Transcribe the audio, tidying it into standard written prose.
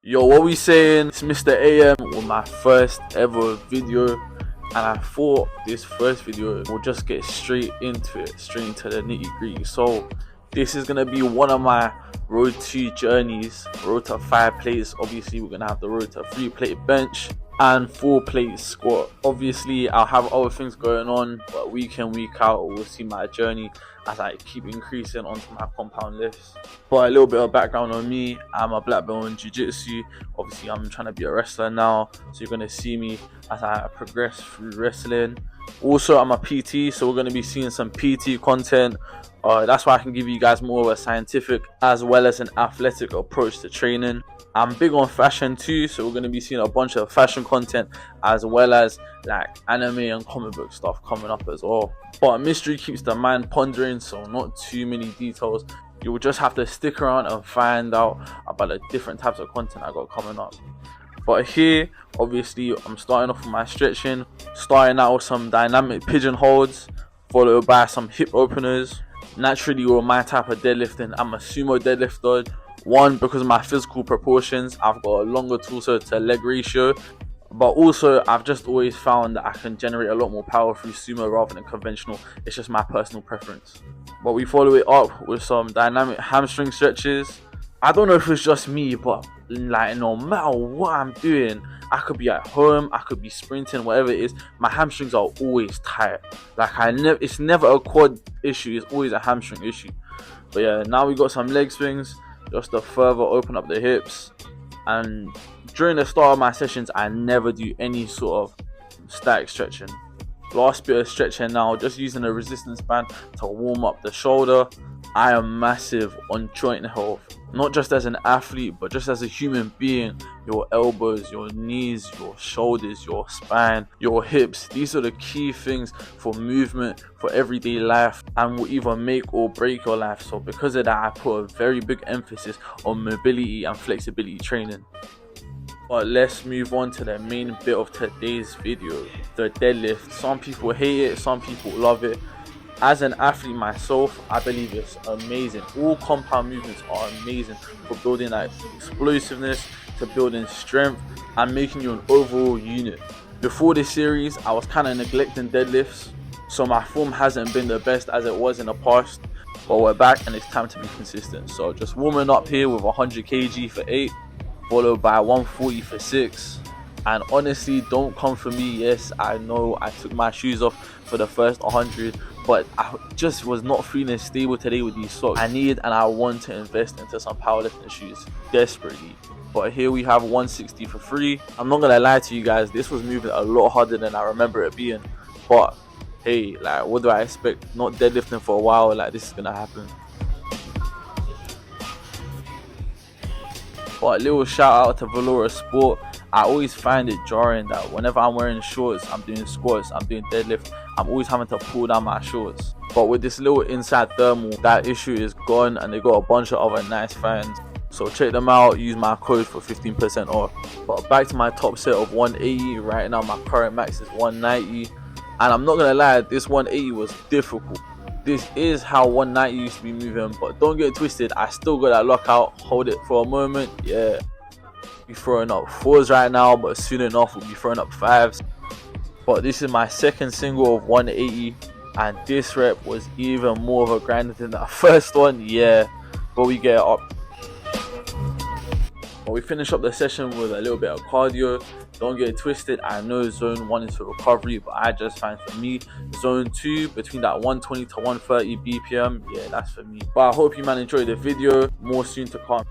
Yo, what we saying? It's Mr. AM with my first ever video, and I thought this first video will just get straight into it, straight into the nitty gritty. So this is gonna be one of my road to journeys, road to 5 plates. Obviously we're gonna have the road to 3 plate bench and 4 plate squat. Obviously I'll have other things going on, but week in week out we'll see my journey as I keep increasing onto my compound lifts. But a little bit of background on me: I'm a black belt in jiu-jitsu. Obviously I'm trying to be a wrestler now, so you're going to see me as I progress through wrestling. Also I'm a PT, so we're going to be seeing some PT content. That's why I can give you guys more of a scientific as well as an athletic approach to training. I'm big on fashion too, so we're going to be seeing a bunch of fashion content as well as like anime and comic book stuff coming up as well. But mystery keeps the mind pondering, so not too many details. You will just have to stick around and find out about the different types of content I got coming up. But here, obviously, I'm starting off with my stretching, starting out with some dynamic pigeon holds, followed by some hip openers. Naturally, with my type of deadlifting, I'm a sumo deadlifter. One, because of my physical proportions, I've got a longer torso to leg ratio, but also I've just always found that I can generate a lot more power through sumo rather than conventional. It's just my personal preference. But we follow it up with some dynamic hamstring stretches. I don't know if it's just me, but like no matter what I'm doing, I could be at home, I could be sprinting, whatever it is, my hamstrings are always tight. Like it's never a quad issue, it's always a hamstring issue. But yeah, now we got some leg swings just to further open up the hips. And during the start of my sessions, I never do any sort of static stretching. Last bit of stretching now, just using a resistance band to warm up the shoulder. I am massive on joint health, not just as an athlete, but just as a human being. Your elbows, your knees, your shoulders, your spine, your hips, these are the key things for movement, for everyday life, and will either make or break your life. So because of that, I put a very big emphasis on mobility and flexibility training. But let's move on to the main bit of today's video, the deadlift. Some people hate it, some people love it. As an athlete myself, I believe it's amazing. All compound movements are amazing for building that explosiveness, to building strength, and making you an overall unit. Before this series, I was kind of neglecting deadlifts, so my form hasn't been the best as it was in the past. But we're back and it's time to be consistent. So just warming up here with 100 kg for 8, followed by 140 for 6. And honestly, don't come for me. Yes, I know I took my shoes off for the first 100, but I just was not feeling stable today with these socks. I need and I want to invest into some powerlifting shoes desperately. But here we have 160 for 3. I'm not gonna lie to you guys, this was moving a lot harder than I remember it being. But hey, like, what do I expect? Not deadlifting for a while, like this is gonna happen. But a little shout out to Valora Sport. I always find it jarring that whenever I'm wearing shorts, I'm doing squats, I'm doing deadlift, I'm always having to pull down my shorts. But with this little inside thermal, that issue is gone, and they got a bunch of other nice fans. So check them out, use my code for 15% off. But back to my top set of 180. Right now my current max is 190, and I'm not gonna lie, this 180 was difficult. This is how 190 used to be moving, but don't get twisted, I still got that lockout. Hold it for a moment. Yeah, be throwing up 4s right now, but soon enough we'll be throwing up 5s. But this is my second single of 180, and this rep was even more of a grind than that first one. Yeah, but we get it up. But we finish up the session with a little bit of cardio. Don't get it twisted, I know zone 1 is for recovery, but I just find for me zone 2 between that 120 to 130 BPM, yeah, that's for me. But I hope you man enjoyed the video. More soon to come.